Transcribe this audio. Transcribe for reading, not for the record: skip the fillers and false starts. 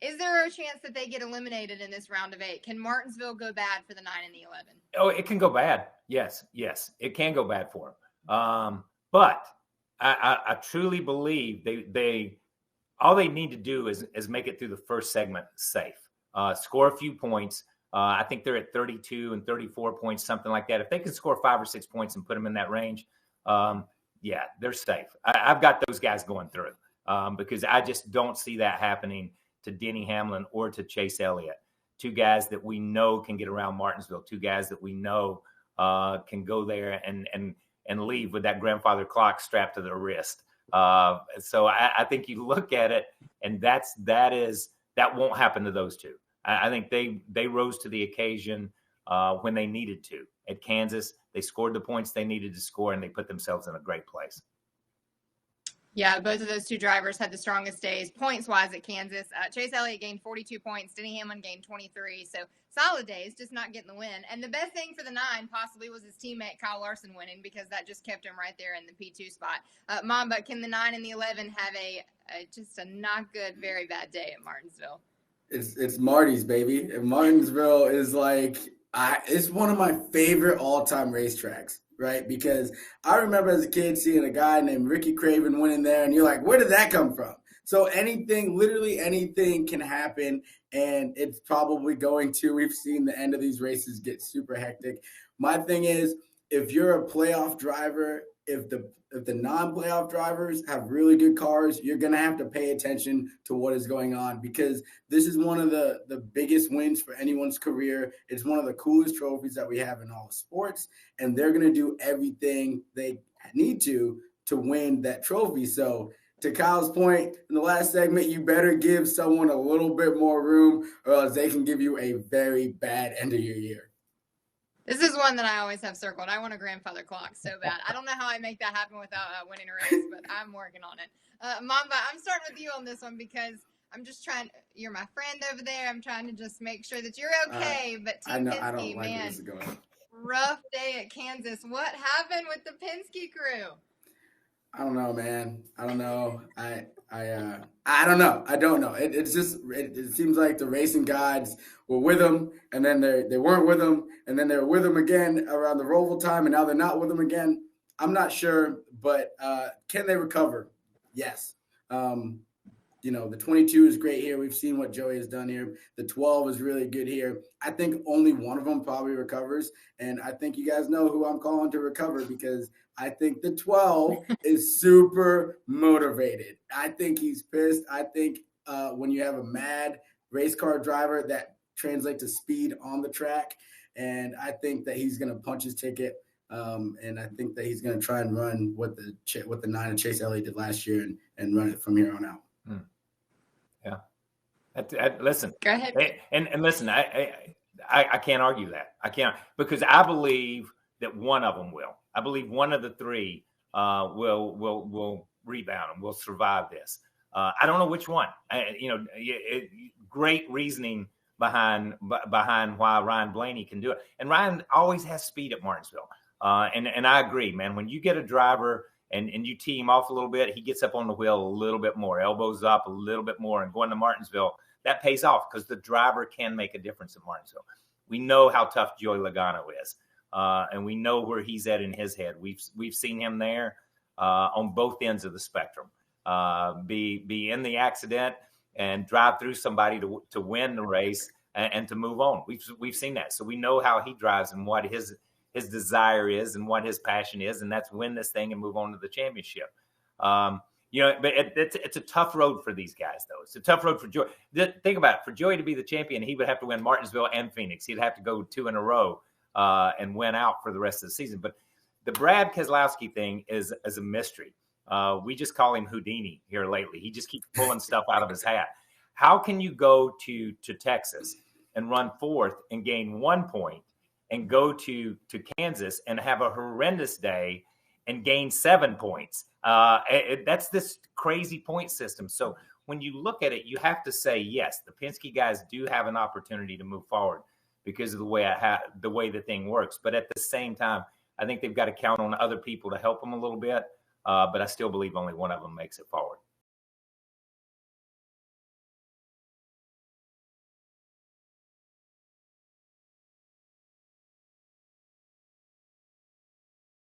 Is there a chance that they get eliminated in this round of 8? Can Martinsville go bad for the 9 and the 11? Oh, it can go bad. Yes, it can go bad for them. But I truly believe they all they need to do is make it through the first segment safe, score a few points. I think they're at 32 and 34 points, something like that. If they can score 5 or 6 points and put them in that range, yeah, they're safe. I've got those guys going through because I just don't see that happening to Denny Hamlin or to Chase Elliott, 2 guys that we know can get around Martinsville, 2 guys that we know can go there and leave with that grandfather clock strapped to their wrist. So I think you look at it, and that won't happen to those 2. I think they rose to the occasion when they needed to. At Kansas, they scored the points they needed to score, and they put themselves in a great place. Yeah, both of those 2 drivers had the strongest days points-wise at Kansas. Chase Elliott gained 42 points. Denny Hamlin gained 23. So solid days, just not getting the win. And the best thing for the 9 possibly was his teammate Kyle Larson winning, because that just kept him right there in the P2 spot. Mamba, can the 9 and the 11 have just a not good, very bad day at Martinsville? It's Marty's, baby. And Martinsville is like it's one of my favorite all-time racetracks, right? Because I remember as a kid seeing a guy named Ricky Craven winning there, and you're like, where did that come from? So literally anything can happen, and it's probably going to. We've seen the end of these races get super hectic. My thing is, if you're a playoff driver, if the non-playoff drivers have really good cars, you're going to have to pay attention to what is going on, because this is one of the biggest wins for anyone's career. It's one of the coolest trophies that we have in all sports, and they're going to do everything they need to win that trophy. So to Kyle's point in the last segment, you better give someone a little bit more room, or else they can give you a very bad end of your year. This is one that I always have circled. I want a grandfather clock so bad. I don't know how I make that happen without winning a race, but I'm working on it. Mamba, I'm starting with you on this one, because I'm just trying. You're my friend over there. I'm trying to just make sure that you're okay. But Team Penske, man, rough day at Kansas. What happened with the Penske crew? I don't know, man. I don't know. I don't know. I don't know. It seems like the racing gods were with them, and then they weren't with them, and then they were with them again around the Roval time, and now they're not with them again. I'm not sure, but can they recover? Yes. The 22 is great here. We've seen what Joey has done here. The 12 is really good here. I think only one of them probably recovers, and I think you guys know who I'm calling to recover, because I think the 12 is super motivated. I think he's pissed. I think when you have a mad race car driver, that translates to speed on the track, and I think that he's going to punch his ticket, and I think that he's going to try and run what the 9 of Chase Elliott did last year and run it from here on out. Yeah. Listen. Go ahead. And listen, I can't argue that. I can't, because I believe that one of them will. I believe one of the 3 will rebound and will survive this. I don't know which one. Great reasoning behind why Ryan Blaney can do it. And Ryan always has speed at Martinsville. And I agree, man. When you get a driver and you tee him off a little bit, he gets up on the wheel a little bit more, elbows up a little bit more, and going to Martinsville, that pays off, because the driver can make a difference at Martinsville. We know how tough Joey Logano is. And we know where he's at in his head. We've seen him there on both ends of the spectrum. Be in the accident and drive through somebody to win the race and to move on. We've seen that, so we know how he drives and what his desire is and what his passion is, and that's win this thing and move on to the championship. But it's a tough road for these guys, though. It's a tough road for Joey. Think about it. For Joey to be the champion, he would have to win Martinsville and Phoenix. He'd have to go 2 in a row and win out for the rest of the season. But the Brad Keselowski thing is a mystery. We just call him Houdini here lately. He just keeps pulling stuff out of his hat. How can you go to Texas and run 4th and gain 1 point, and go to Kansas and have a horrendous day and gain 7 points? That's this crazy point system. So when you look at it, you have to say, yes, the Penske guys do have an opportunity to move forward because of the way the thing works. But at the same time, I think they've got to count on other people to help them a little bit. But I still believe only one of them makes it forward.